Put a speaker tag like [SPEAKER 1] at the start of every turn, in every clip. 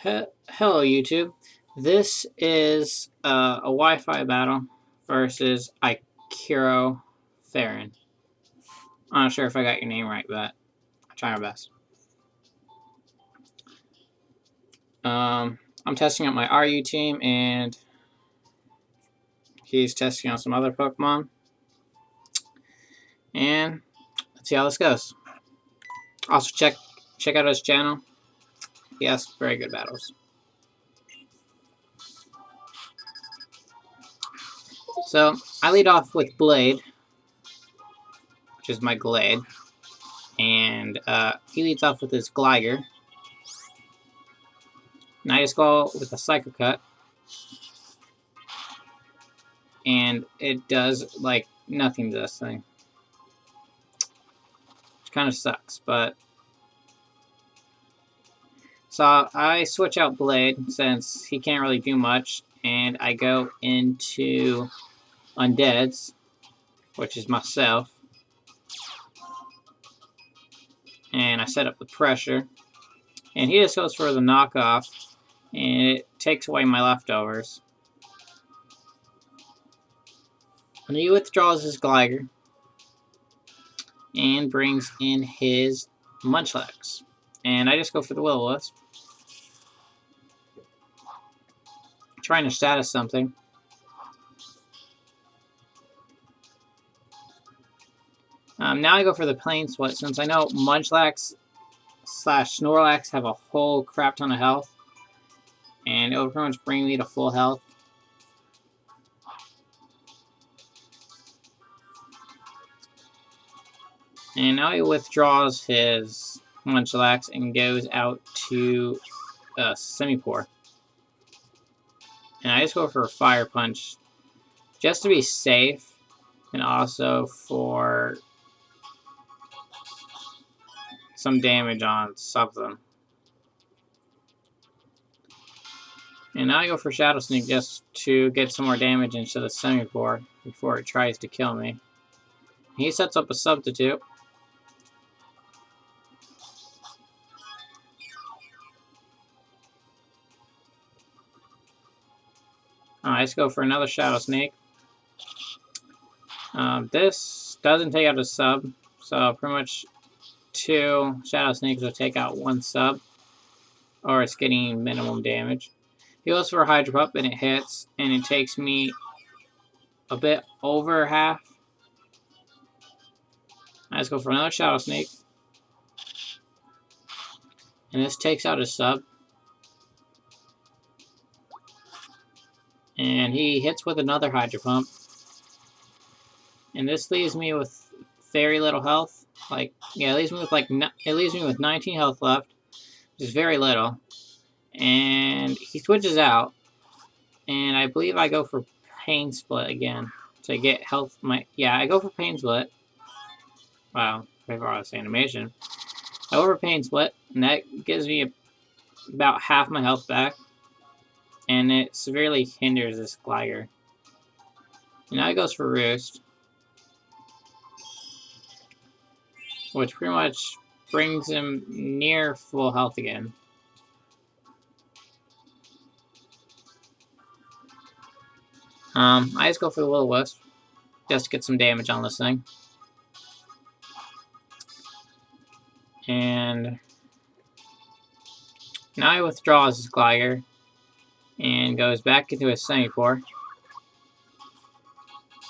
[SPEAKER 1] Hello, YouTube. This is a Wi-Fi battle versus IkeroFaron. I'm not sure if I got your name right, but I'll try my best. I'm testing out my RU team, and he's testing out some other Pokemon. And let's see how this goes. Also, check out his channel. He has very good battles. So I lead off with Blade, which is my Glade, and he leads off with his Gligar. And I just go with a Psycho Cut, and it does like nothing to this thing, which kind of sucks. But so I switch out Blade since he can't really do much, and I go into Undead's, which is myself, and I set up the pressure, and he just goes for the knockoff, and it takes away my leftovers. And he withdraws his Gligar and brings in his Munchlax. And I just go for the Will-O-Wisp, trying to status something. Now I go for the Plane Split, since I know Munchlax / Snorlax have a whole crap ton of health, and it will pretty much bring me to full health. And now he withdraws his Munchlax and goes out to Simipour. And I just go for a Fire Punch, just to be safe, and also for some damage on something. And now I go for Shadow Sneak just to get some more damage into the Simipour before it tries to kill me. He sets up a Substitute. I just go for another Shadow Sneak. This doesn't take out a sub, so pretty much 2 Shadow Sneaks will take out 1 sub, or it's getting minimum damage. He goes for a Hydro Pump, and it hits, and it takes me a bit over half. I just go for another Shadow Sneak, and this takes out his sub. And he hits with another Hydro Pump. And this leaves me with very little health. It leaves me with 19 health left, which is very little. And he switches out, and I believe I go for Pain Split again to get health. I go for Pain Split. Wow, before this animation, I go for Pain Split, and that gives me about half my health back. And it severely hinders this Gligar. And now he goes for Roost, which pretty much brings him near full health again. I just go for the Will-O-Wisp just to get some damage on this thing. And now he withdraws his Gligar and goes back into his Simipour.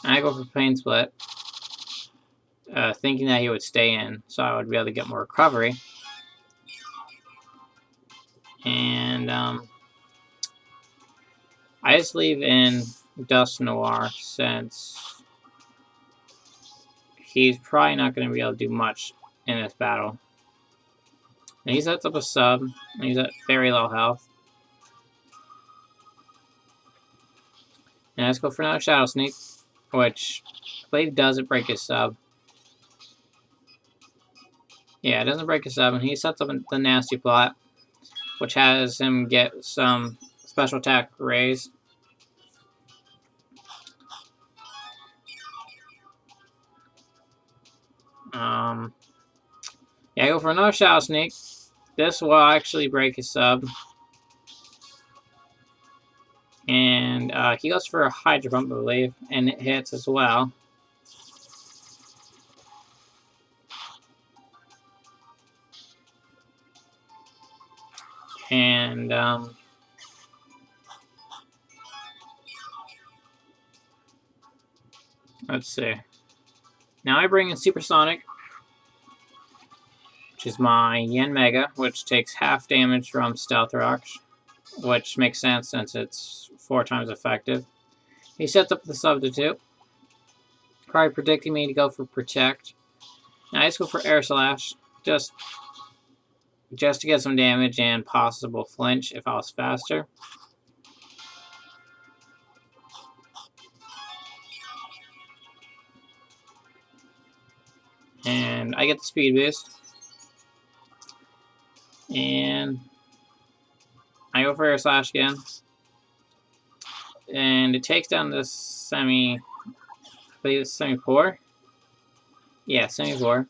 [SPEAKER 1] I go for Pain Split, thinking that he would stay in, so I would be able to get more recovery. And I just leave in Dusknoir, since he's probably not going to be able to do much in this battle. And he sets up a sub, and he's at very low health. And let's go for another Shadow Sneak, which I believe doesn't break his sub. Yeah, it doesn't break his sub, and he sets up the Nasty Plot, which has him get some special attack raise. I go for another Shadow Sneak. This will actually break his sub. And he goes for a Hydro Pump, I believe, and it hits as well. And let's see. Now I bring in Supersonic, which is my Yen Mega, which takes half damage from Stealth Rock, which makes sense since it's 4 times effective. He sets up the Substitute, probably predicting me to go for Protect. Now I just go for Air Slash, just to get some damage and possible flinch if I was faster. And I get the Speed Boost. And I go for Air Slash again. And it takes down this I believe it's Semi-Poor. Yeah, Semi-Poor.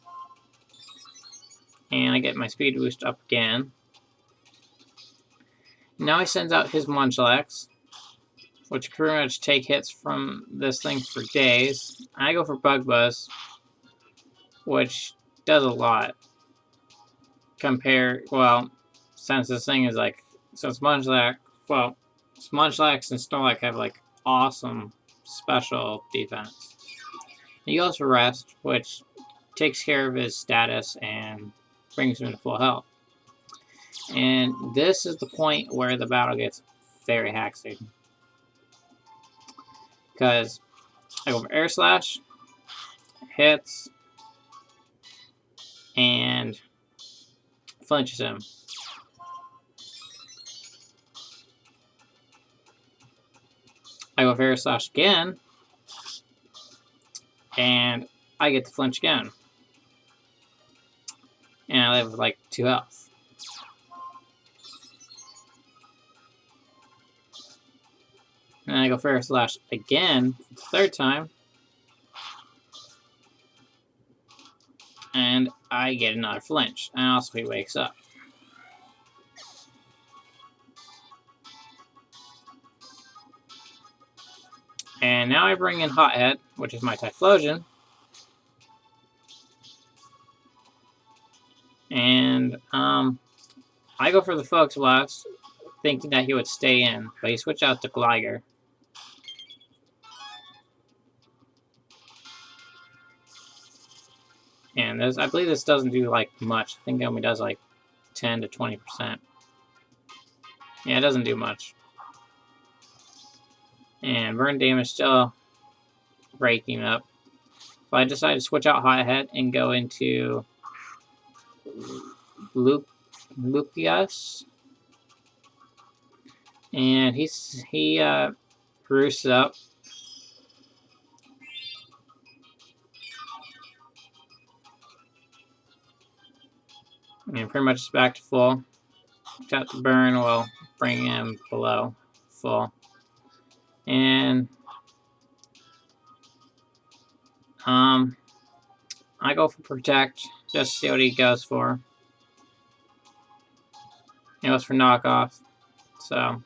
[SPEAKER 1] And I get my Speed Boost up again. Now he sends out his Munchlax, which pretty much take hits from this thing for days. I go for Bug Buzz, which does a lot. Since this thing is since Munchlax and Snorlax have awesome special defense. He goes for Rest, which takes care of his status and brings him to full health. And this is the point where the battle gets very haxy. Because I go for Air Slash, hits, and flinches him. I go for Air Slash again, and I get to flinch again. And I live with 2 health. And I go for Air Slash again, the 3rd time. And I get another flinch. And also he wakes up. And now I bring in Hothead, which is my Typhlosion. And I go for the Focus Blast, thinking that he would stay in, but he switched out to Gligar. And I believe this doesn't do much. I think it only does 10 to 20%. Yeah, it doesn't do much. And burn damage still breaking up. So I decide to switch out Hothead and go into Lucius. And he roosts up. And pretty much back to full. Got the burn will bring him below full. And I go for Protect just to see what he goes for. He goes for Knockoff. So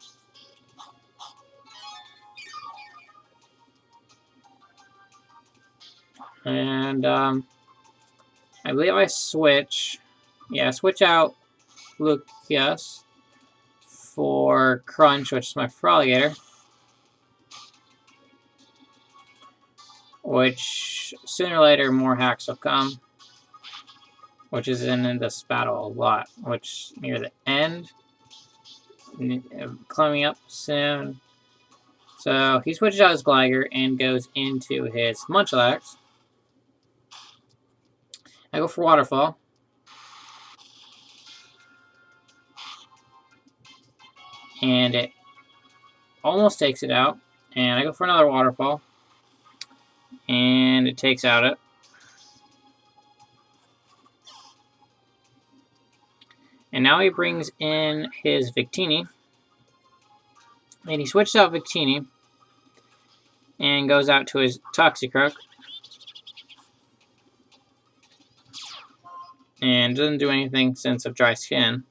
[SPEAKER 1] and I believe I switch. Yeah, switch out Lucius for Crunch, which is my Feraligatr. Which, sooner or later, more hacks will come. Which is in this battle a lot. Which, near the end, climbing up soon. So, he switches out his Gligar and goes into his Munchlax. I go for Waterfall. And it almost takes it out. And I go for another Waterfall. And it takes out it. And now he brings in his Victini. And he switches out Victini. And goes out to his Toxicroak. And doesn't do anything since of Dry Skin.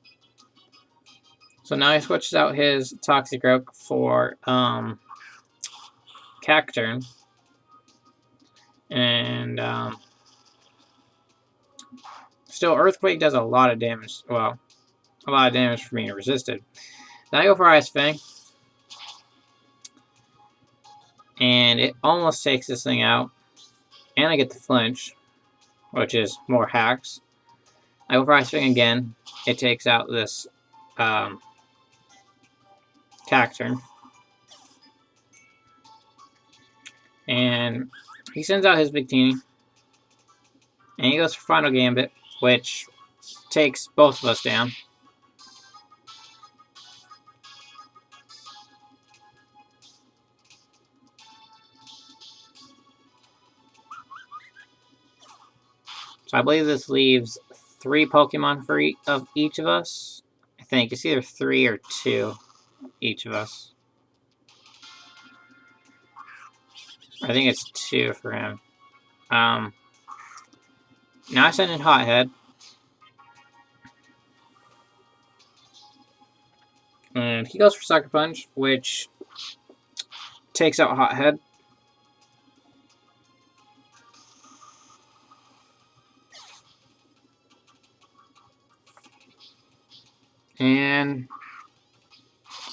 [SPEAKER 1] So now he switches out his Toxicroak for Cacturn. And still, Earthquake does a lot of damage. Well, a lot of damage for being resisted. Then I go for Ice Fang. And it almost takes this thing out. And I get the flinch, which is more hacks. I go for Ice Fang again. It takes out this Cacturn. And he sends out his Victini. And he goes for Final Gambit, which takes both of us down. So I believe this leaves 3 Pokemon for each of us. I think it's either 3 or 2 each of us. I think it's 2 for him. Now I send in Hothead. And he goes for Sucker Punch, which takes out Hothead. And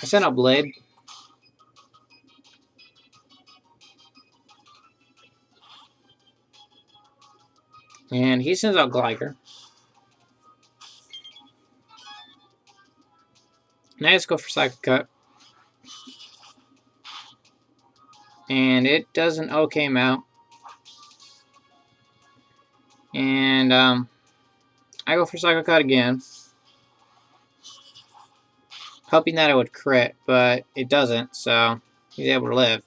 [SPEAKER 1] I send out Blade. And he sends out Gligar. And I just go for Psychic Cut. And it does an okay amount. And I go for Psychic Cut again. Hoping that it would crit, but it doesn't, so he's able to live.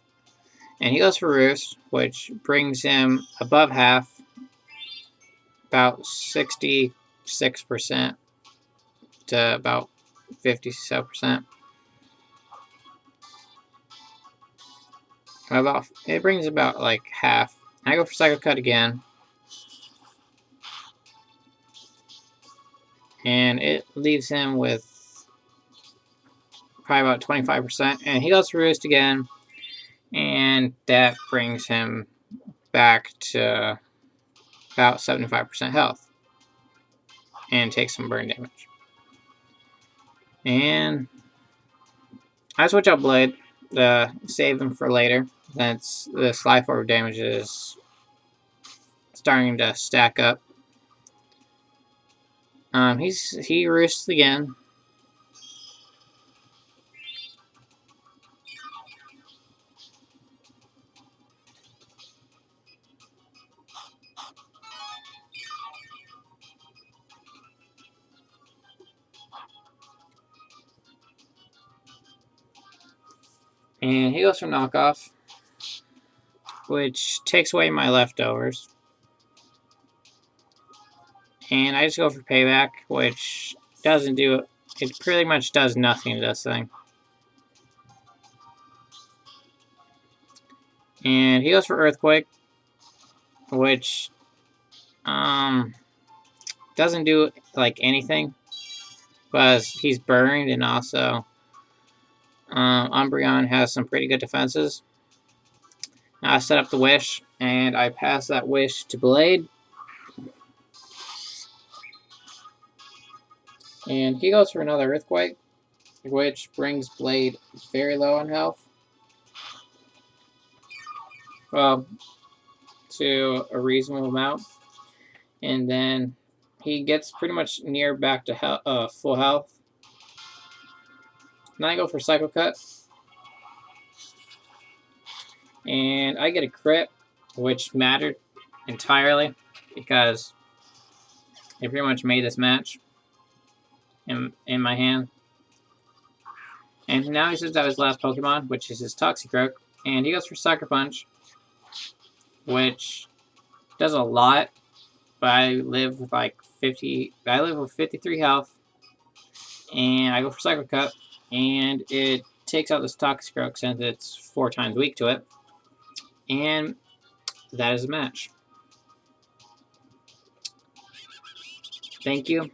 [SPEAKER 1] And he goes for Roost, which brings him above half, about 66% to about 57%. It brings about like half. I go for Psycho Cut again. And it leaves him with probably about 25%. And he goes for Roost again. And that brings him back to about 75% health. And takes some burn damage. And I switch out Blade to save him for later. Since the Slide Forward damage is starting to stack up. He roosts again. And he goes for Knockoff, which takes away my leftovers. And I just go for Payback, which doesn't do it pretty much does nothing to this thing. And he goes for Earthquake, which doesn't do like anything, because he's burned, and also Umbreon has some pretty good defenses. Now I set up the Wish, and I pass that Wish to Blade. And he goes for another Earthquake, which brings Blade very low on health. Well, to a reasonable amount. And then he gets pretty much near back to full health. Then I go for Psycho Cut. And I get a crit, which mattered entirely, because it pretty much made this match in my hand. And now he sends out his last Pokemon, which is his Toxicroak. And he goes for Sucker Punch, which does a lot. But I live with like 53 health. And I go for Psycho Cut. And it takes out this Toxicroak since it's 4 times weak to it. And that is a match. Thank you.